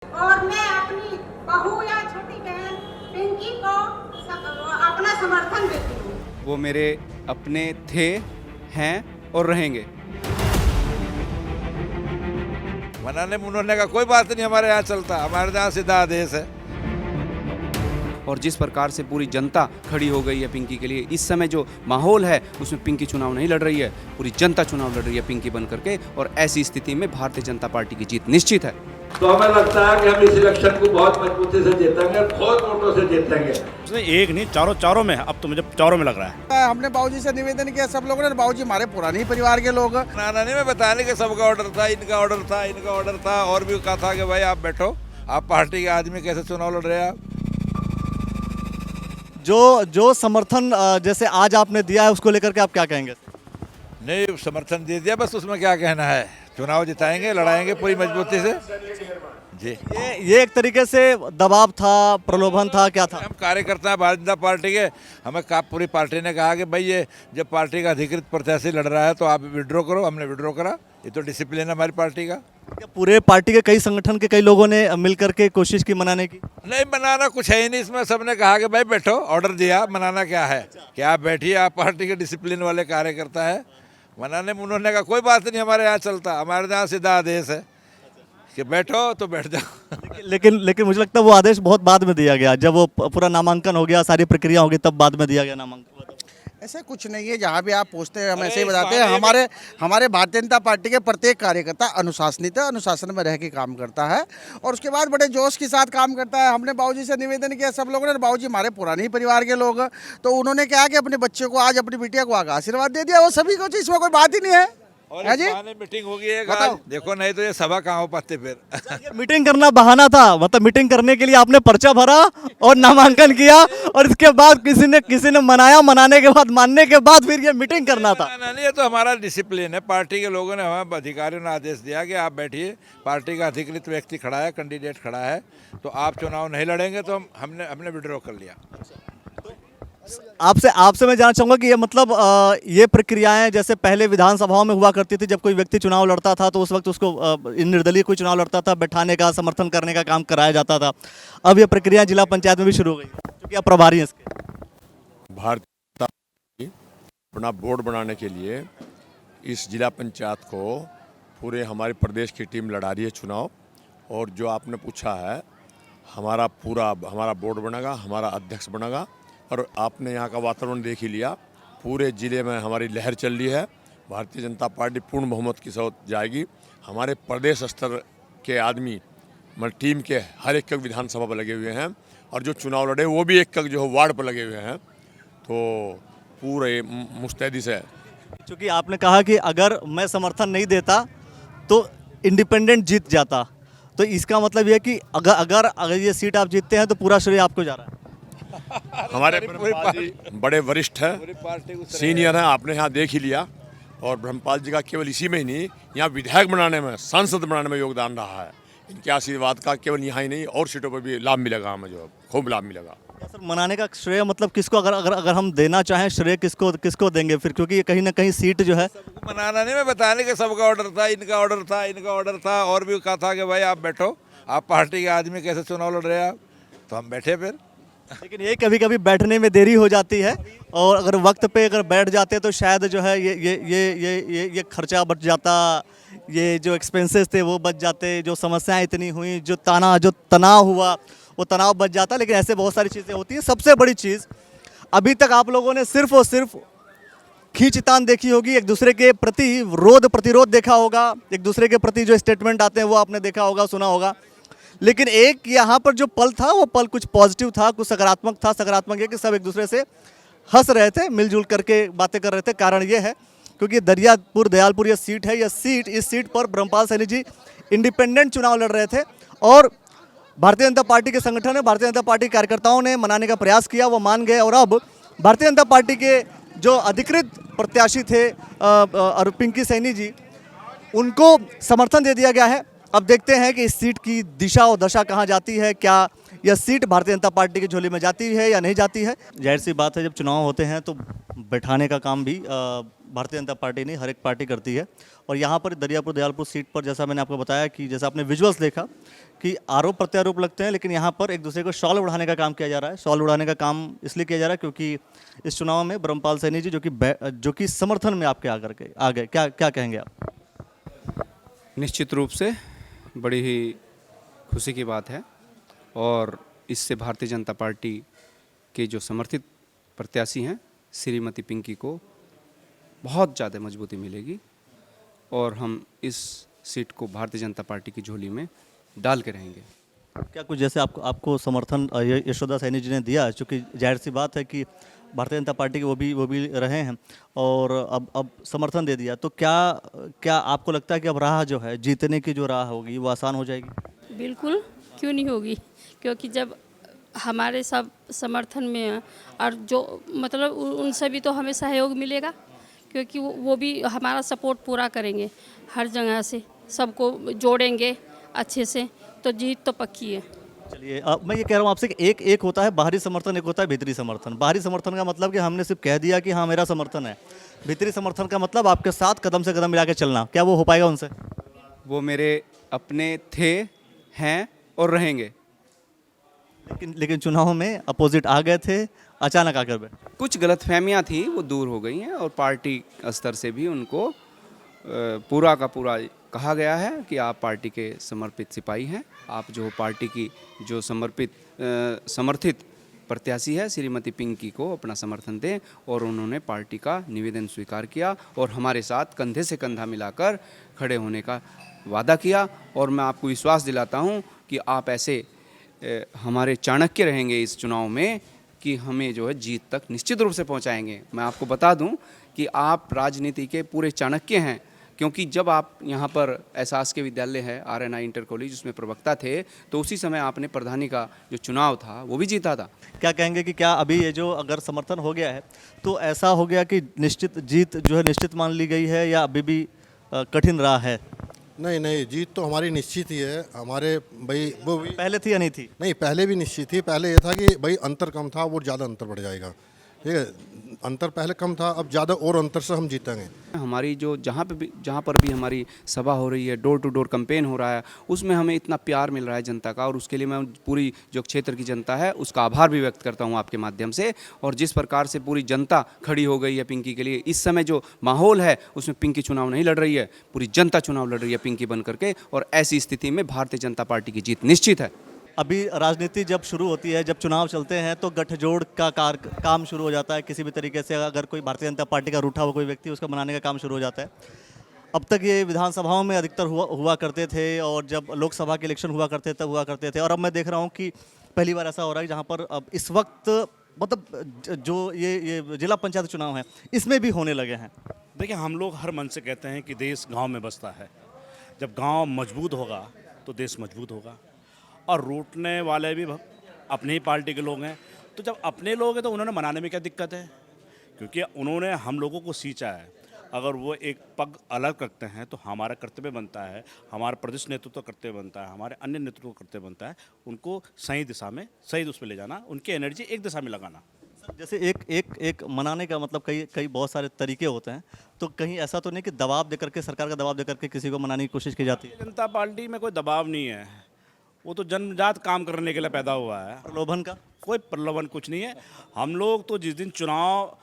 और मैं अपनी बहू या छोटी बहन पिंकी को अपना समर्थन देती हूँ। वो मेरे अपने थे, हैं और रहेंगे। मनाने मुनाने का कोई बात नहीं हमारे यहाँ चलता, हमारे यहाँ सीधा आदेश है। और जिस प्रकार से पूरी जनता खड़ी हो गई है पिंकी के लिए, इस समय जो माहौल है उसमें पिंकी चुनाव नहीं लड़ रही है, पूरी जनता चुनाव लड़ रही है पिंकी बन करके। और ऐसी स्थिति में भारतीय जनता पार्टी की जीत निश्चित है। तो हमें लगता है कि हम इस इलेक्शन को बहुत मजबूती से जीतेंगे, बहुत वोटों से जीतेंगे। उसने एक नहीं चारों में, अब तो मुझे चारों में लग रहा है। हमने बाबूजी से निवेदन किया, सब लोगों ने, बाबूजी हमारे पुराने परिवार के लोग। मनाना नहीं, मैं बताने के सबका ऑर्डर था, इनका ऑर्डर था, इनका ऑर्डर था, और भी कहा था कि भाई आप बैठो, आप पार्टी के आदमी कैसे चुनाव लड़ रहे हैं आप। जो समर्थन जैसे आज आपने दिया है उसको लेकर के आप क्या कहेंगे? नहीं, समर्थन दे दिया, बस उसमें क्या कहना है। चुनाव जिताएंगे, लड़ाएंगे पूरी मजबूती से जी। ये एक तरीके से दबाव था, प्रलोभन था, क्या था? हम कार्यकर्ता हैं भारतीय जनता पार्टी के, हमें पूरी पार्टी ने कहा कि भाई ये जब पार्टी का अधिकृत प्रत्याशी लड़ रहा है तो आप विड्रॉ करो। हमने विड्रॉ करा, ये तो डिसिप्लिन है हमारी पार्टी का। क्या पूरे पार्टी के कई संगठन के कई लोगों ने मिलकर के कोशिश की मनाने की? नहीं, मनाना कुछ है ही नहीं इसमें। सबने कहा कि भाई बैठो, ऑर्डर दिया, मनाना क्या है कि आप बैठिए, आप पार्टी के डिसिप्लिन वाले कार्यकर्ता है। मनाने मुनाने का कोई बात नहीं हमारे यहाँ चलता, हमारे यहाँ सीधा आदेश है कि बैठो तो बैठ जाओ। लेकिन मुझे लगता है वो आदेश बहुत बाद में दिया गया, जब वो पूरा नामांकन हो गया, सारी प्रक्रिया हो गई, तब बाद में दिया गया नामांकन। ऐसे कुछ नहीं है, जहाँ भी आप पूछते हैं हम ऐसे ही बताते हैं। हमारे भारतीय जनता पार्टी के प्रत्येक कार्यकर्ता अनुशासनित है, अनुशासन में रह के काम करता है और उसके बाद बड़े जोश के साथ काम करता है। हमने बाबूजी से निवेदन किया, सब लोगों ने, बाबूजी हमारे पुराने परिवार के लोग, तो उन्होंने क्या कि अपने बच्चे को, आज अपनी बिटिया को आगे आशीर्वाद दे दिया। वो सभी को, इसमें कोई बात ही नहीं है। और है जी, मीटिंग होगी एक आज, देखो, नहीं तो ये सभा कहाँ हो पाते फिर। मीटिंग करना बहाना था, मतलब मीटिंग करने के लिए आपने पर्चा भरा और नामांकन किया और इसके बाद किसी ने मनाया, मनाने के बाद, मानने के बाद फिर ये मीटिंग करना था। नहीं, ये तो हमारा डिसिप्लिन है। पार्टी के लोगों ने, हमें अधिकारियों ने आदेश दिया कि आप बैठिए, पार्टी का अधिकृत व्यक्ति खड़ा है, कैंडिडेट खड़ा है, तो आप चुनाव नहीं लड़ेंगे तो हमने विड्रॉ कर लिया। आपसे मैं जानना चाहूँगा कि ये मतलब ये प्रक्रियाएं जैसे पहले विधानसभाओं में हुआ करती थी, जब कोई व्यक्ति चुनाव लड़ता था तो उस वक्त उसको निर्दलीय कोई चुनाव लड़ता था, बैठाने का, समर्थन करने का काम कराया जाता था। अब ये प्रक्रिया जिला पंचायत में भी शुरू हो गई है, क्योंकि आप प्रभारी हैं इसके। भारतीय जनता पार्टी अपना बोर्ड बनाने के लिए इस जिला पंचायत को पूरे हमारे प्रदेश की टीम लड़ा रही है चुनाव। और जो आपने पूछा है, हमारा बोर्ड बनेगा, हमारा अध्यक्ष बनेगा। और आपने यहाँ का वातावरण देख ही लिया, पूरे ज़िले में हमारी लहर चल रही है। भारतीय जनता पार्टी पूर्ण बहुमत के साथ जाएगी। हमारे प्रदेश स्तर के आदमी, मतलब टीम के हर एक विधानसभा पर लगे हुए हैं और जो चुनाव लड़े वो भी एक जो है वार्ड पर लगे हुए हैं, तो पूरे मुस्तैदी से। क्योंकि आपने कहा कि अगर मैं समर्थन नहीं देता तो इंडिपेंडेंट जीत जाता, तो इसका मतलब ये कि अगर ये सीट आप जीतते हैं तो पूरा श्रेय आपको जा रहा है। हमारे ब्रह्मपाल जी बड़े वरिष्ठ हैं, सीनियर हैं, आपने यहाँ देख ही लिया। और ब्रह्मपाल जी का केवल इसी में ही नहीं, यहाँ विधायक बनाने में, सांसद बनाने में योगदान रहा है। इनके आशीर्वाद का केवल यहाँ ही नहीं, और सीटों पर भी लाभ मिलेगा, हमें जो खूब लाभ मिलेगा। सर, मनाने का श्रेय मतलब किसको, अगर हम देना चाहें श्रेय, किसको देंगे फिर? क्योंकि ये कहीं ना कहीं सीट जो है, मनाना नहीं, मैं बताने के सबका ऑर्डर था, इनका ऑर्डर था, इनका ऑर्डर था, और भी कहा था कि भाई आप बैठो, आप पार्टी के आदमी कैसे चुनाव लड़ रहे हैं आप, तो हम बैठे फिर। लेकिन ये कभी कभी बैठने में देरी हो जाती है, और अगर वक्त पे अगर बैठ जाते तो शायद जो है ये खर्चा बच जाता, ये जो एक्सपेंसेस थे वो बच जाते, जो समस्याएं इतनी हुई, जो तनाव हुआ वो तनाव बच जाता। लेकिन ऐसे बहुत सारी चीज़ें होती हैं। सबसे बड़ी चीज़, अभी तक आप लोगों ने सिर्फ और सिर्फ खींचतान देखी होगी, एक दूसरे के प्रति प्रतिरोध देखा होगा, एक दूसरे के प्रति जो स्टेटमेंट आते हैं वो आपने देखा होगा, सुना होगा। लेकिन एक यहाँ पर जो पल था, वो पल कुछ पॉजिटिव था, कुछ सकारात्मक था। सकारात्मक ये कि सब एक दूसरे से हंस रहे थे, मिलजुल करके बातें कर रहे थे। कारण ये है क्योंकि दयालपुर ये सीट है, इस सीट पर ब्रह्मपाल सैनी जी इंडिपेंडेंट चुनाव लड़ रहे थे और भारतीय जनता पार्टी के संगठन है, भारतीय जनता पार्टी कार्यकर्ताओं ने मनाने का प्रयास किया, वो मान गए। और अब भारतीय जनता पार्टी के जो अधिकृत प्रत्याशी थे पिंकी सैनी जी, उनको समर्थन दे दिया गया है। अब देखते हैं कि इस सीट की दिशा और दशा कहाँ जाती है, क्या यह सीट भारतीय जनता पार्टी की झोली में जाती है या नहीं जाती है। जाहिर सी बात है, जब चुनाव होते हैं तो बैठाने का काम भी भारतीय जनता पार्टी नहीं, हर एक पार्टी करती है। और यहाँ पर दरियापुर दयालपुर सीट पर जैसा मैंने आपको बताया कि जैसा आपने विजुअल्स देखा कि आरोप प्रत्यारोप लगते हैं, लेकिन यहाँ पर एक दूसरे को शॉल उड़ाने का काम किया जा रहा है। शॉल उड़ाने का काम इसलिए किया जा रहा है क्योंकि इस चुनाव में ब्रह्मपाल सैनी जी जो कि समर्थन में आपके आ गए, क्या कहेंगे आप? निश्चित रूप से बड़ी ही खुशी की बात है और इससे भारतीय जनता पार्टी के जो समर्थित प्रत्याशी हैं श्रीमती पिंकी को बहुत ज़्यादा मजबूती मिलेगी और हम इस सीट को भारतीय जनता पार्टी की झोली में डाल के रहेंगे। क्या कुछ जैसे आपको समर्थन यशोदा सैनी जी ने दिया, चूँकि जाहिर सी बात है कि भारतीय जनता पार्टी के वो भी रहे हैं और अब समर्थन दे दिया, तो क्या आपको लगता है कि अब राह जो है जीतने की जो राह होगी वो आसान हो जाएगी? बिल्कुल, क्यों नहीं होगी, क्योंकि जब हमारे सब समर्थन में हैं और जो मतलब उनसे भी तो हमें सहयोग मिलेगा, क्योंकि वो भी हमारा सपोर्ट पूरा करेंगे, हर जगह से सबको जोड़ेंगे अच्छे से, तो जीत तो पक्की है। चलिए, अब मैं ये कह रहा हूँ आपसे कि एक होता है बाहरी समर्थन, एक होता है भीतरी समर्थन। बाहरी समर्थन का मतलब कि हमने सिर्फ कह दिया कि हाँ मेरा समर्थन है। भीतरी समर्थन का मतलब आपके साथ कदम से कदम मिला के चलना। क्या वो हो पाएगा उनसे? वो मेरे अपने थे, हैं और रहेंगे। लेकिन चुनाव में अपोजिट आ गए थे, अचानक आकर बैठे। कुछ गलतफहमियां थी वो दूर हो गई हैं और पार्टी स्तर से भी उनको पूरा का पूरा कहा गया है कि आप पार्टी के समर्पित सिपाही हैं, आप जो पार्टी की जो समर्थित प्रत्याशी है श्रीमती पिंकी को अपना समर्थन दें। और उन्होंने पार्टी का निवेदन स्वीकार किया और हमारे साथ कंधे से कंधा मिलाकर खड़े होने का वादा किया। और मैं आपको विश्वास दिलाता हूं कि आप ऐसे हमारे चाणक्य रहेंगे इस चुनाव में कि हमें जो है जीत तक निश्चित रूप से पहुंचाएंगे। मैं आपको बता दूं कि आप राजनीति के पूरे चाणक्य हैं, क्योंकि जब आप यहाँ पर एहसास के विद्यालय है RNI इंटर कॉलेज उसमें प्रवक्ता थे, तो उसी समय आपने प्रधानी का जो चुनाव था वो भी जीता था। क्या कहेंगे कि क्या अभी ये जो अगर समर्थन हो गया है तो ऐसा हो गया कि निश्चित जीत जो है निश्चित मान ली गई है या अभी भी कठिन रहा है? नहीं, जीत तो हमारी निश्चित ही है। हमारे भाई वो भी पहले थी या नहीं थी? नहीं, पहले भी निश्चित थी। पहले ये था कि भाई अंतर कम था, वो ज़्यादा अंतर बढ़ जाएगा। ठीक है, अंतर पहले कम था, अब ज़्यादा और अंतर से हम जीतेंगे। हमारी जो जहाँ पर भी हमारी सभा हो रही है, डोर टू डोर कैंपेन हो रहा है, उसमें हमें इतना प्यार मिल रहा है जनता का, और उसके लिए मैं पूरी जो क्षेत्र की जनता है उसका आभार भी व्यक्त करता हूँ आपके माध्यम से। और जिस प्रकार से पूरी जनता खड़ी हो गई है पिंकी के लिए, इस समय जो माहौल है उसमें पिंकी चुनाव नहीं लड़ रही है, पूरी जनता चुनाव लड़ रही है पिंकी बन करके। और ऐसी स्थिति में भारतीय जनता पार्टी की जीत निश्चित है। अभी राजनीति जब शुरू होती है, जब चुनाव चलते हैं तो गठजोड़ का काम शुरू हो जाता है। किसी भी तरीके से अगर कोई भारतीय जनता पार्टी का रूठा हुआ कोई व्यक्ति, उसका मनाने का काम शुरू हो जाता है। अब तक ये विधानसभाओं में अधिकतर हुआ करते थे और जब लोकसभा के इलेक्शन हुआ करते तब हुआ करते थे। और अब मैं देख रहा हूँ कि पहली बार ऐसा हो रहा है जहाँ पर अब इस वक्त मतलब जो ये जिला पंचायत चुनाव है इसमें भी होने लगे हैं। देखिए, हम लोग हर मन से कहते हैं कि देश गांव में बसता है। जब गांव मजबूत होगा तो देश मजबूत होगा। और रूठने वाले भी अपनी ही पार्टी के लोग हैं, तो जब अपने लोग हैं तो उन्होंने मनाने में क्या दिक्कत है, क्योंकि उन्होंने हम लोगों को सींचा है। अगर वो एक पग अलग रखते हैं तो हमारा कर्तव्य बनता है, हमारा प्रदेश नेतृत्व कर्तव्य बनता है, हमारे अन्य नेतृत्व कर्तव्य बनता है उनको सही दिशा में, सही उस पर ले जाना, उनकी एनर्जी एक दिशा में लगाना। जैसे एक मनाने का मतलब कई बहुत सारे तरीके होते हैं, तो कहीं ऐसा तो नहीं कि दबाव देकर के, सरकार का दबाव देकर के किसी को मनाने की कोशिश की जाती है? जनता पार्टी में कोई दबाव नहीं है, वो तो जन्मजात काम करने के लिए पैदा हुआ है। प्रलोभन का कोई प्रलोभन कुछ नहीं है। हम लोग तो जिस दिन चुनाव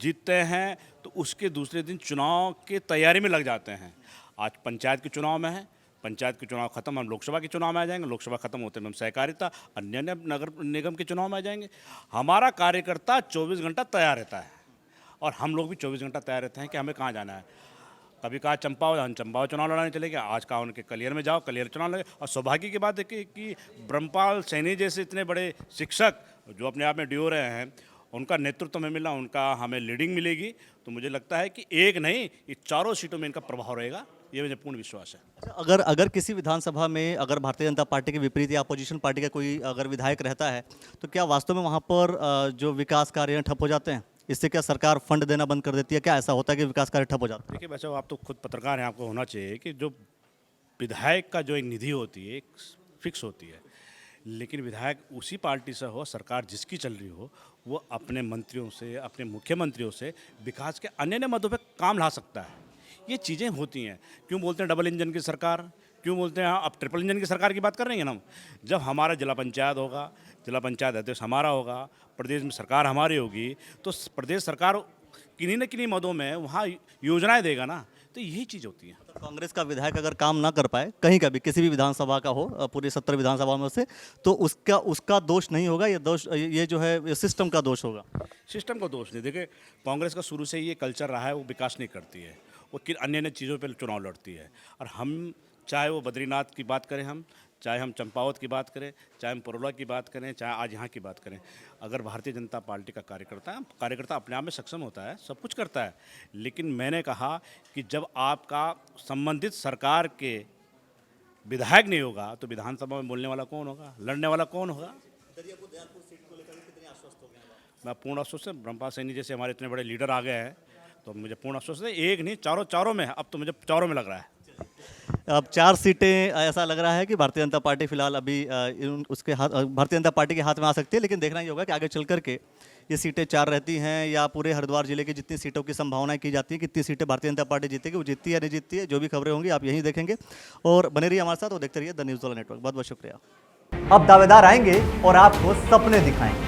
जीतते हैं तो उसके दूसरे दिन चुनाव की तैयारी में लग जाते हैं। आज पंचायत के चुनाव में है, पंचायत के चुनाव खत्म हम लोकसभा के चुनाव में आ जाएंगे, लोकसभा खत्म होते में हम सहकारिता अन्य नगर निगम के चुनाव में आ जाएंगे। हमारा कार्यकर्ता 24 घंटा तैयार रहता है और हम लोग भी 24 घंटा तैयार रहते हैं कि हमें कहाँ जाना है। कभी कहा चंपावत, हम चंपावत चुनाव लड़ाने चले गए, आज कहा उनके कलियर में जाओ, कलियर चुनाव लगे। और सौभाग्य की बात है कि ब्रह्मपाल सैनी जैसे इतने बड़े शिक्षक जो अपने आप में ड्यो रहे हैं, उनका नेतृत्व में मिला, उनका हमें लीडिंग मिलेगी। तो मुझे लगता है कि एक नहीं, ये चारों सीटों में इनका प्रभाव रहेगा, ये मुझे पूर्ण विश्वास है। अगर किसी विधानसभा में अगर भारतीय जनता पार्टी के विपरीत या अपोजिशन पार्टी का कोई अगर विधायक रहता है, तो क्या वास्तव में वहाँ पर जो विकास कार्य ठप हो जाते हैं? इससे क्या सरकार फंड देना बंद कर देती है? क्या ऐसा होता है कि विकास कार्य ठप हो जाता है? देखिए बच्चों, आप तो खुद पत्रकार हैं, आपको होना चाहिए कि जो विधायक का जो एक निधि होती है, एक फिक्स होती है, लेकिन विधायक उसी पार्टी से हो, सरकार जिसकी चल रही हो, वो अपने मंत्रियों से, अपने मुख्यमंत्रियों से विकास के अन्य मुद्दों पे काम ला सकता है। ये चीज़ें होती हैं। क्यों बोलते हैं डबल इंजन की सरकार, क्यों बोलते हैं अब ट्रिपल इंजन की सरकार की बात कर रहे हैं ना हम। जब हमारा जिला पंचायत होगा, जिला पंचायत अध्यक्ष हमारा होगा, प्रदेश में सरकार हमारी होगी, तो प्रदेश सरकार किन्हीं न किन्हीं मदों में वहाँ योजनाएं देगा ना। तो यही चीज़ होती है। कांग्रेस का विधायक अगर काम ना कर पाए कहीं का भी, किसी भी विधानसभा का हो, पूरी 70 विधानसभा में से, तो उसका दोष नहीं होगा, ये जो है ये सिस्टम का दोष होगा। सिस्टम का दोष नहीं। देखिए, कांग्रेस का शुरू से ही ये कल्चर रहा है, वो विकास नहीं करती है, वो अन्य अन्य चीज़ों पर चुनाव लड़ती है। और हम चाहे वो बद्रीनाथ की बात करें, हम चाहे हम चंपावत की बात करें, चाहे हम परोला की बात करें, चाहे आज यहाँ की बात करें, अगर भारतीय जनता पार्टी का कार्यकर्ता अपने आप में सक्षम होता है, सब कुछ करता है। लेकिन मैंने कहा कि जब आपका संबंधित सरकार के विधायक नहीं होगा तो विधानसभा में बोलने वाला कौन होगा, लड़ने वाला कौन होगा। मैं पूर्ण आश्वस्त है। ब्रह्मपाल सैनी जैसे हमारे इतने बड़े लीडर आ गए हैं तो मुझे पूर्ण आश्वस्त है। एक नहीं, चारों में है। अब तो मुझे चारों में लग रहा है। अब 4 सीटें ऐसा लग रहा है कि भारतीय जनता पार्टी फिलहाल अभी भारतीय जनता पार्टी के हाथ में आ सकती है। लेकिन देखना ये होगा कि आगे चल करके ये सीटें 4 रहती हैं या पूरे हरिद्वार जिले की जितनी सीटों की संभावनाएं की जाती है, कितनी सीटें भारतीय जनता पार्टी जीतेगी, वो जीतती है या नहीं जीतती है, जो भी खबरें होंगी आप यहीं देखेंगे। और बने रहिए हमारे साथ और देखते रहिए द न्यूज़ वाला नेटवर्क। बहुत बहुत शुक्रिया। अब दावेदार आएंगे और आपको सपने दिखाएंगे,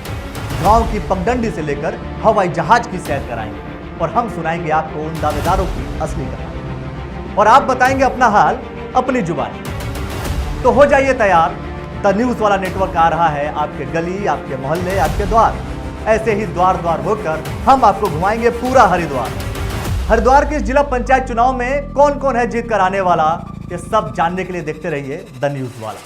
गांव की पगडंडी से लेकर हवाई जहाज की सैर कराएंगे और हम सुनाएंगे आपको उन दावेदारों की असली कहानी और आप बताएंगे अपना हाल अपनी जुबानी। तो हो जाइए तैयार, द न्यूज़ वाला नेटवर्क आ रहा है आपके गली, आपके मोहल्ले, आपके द्वार। ऐसे ही द्वार द्वार होकर हम आपको घुमाएंगे पूरा हरिद्वार। हरिद्वार के जिला पंचायत चुनाव में कौन कौन है जीत कर आने वाला, ये सब जानने के लिए देखते रहिए द न्यूज़ वाला।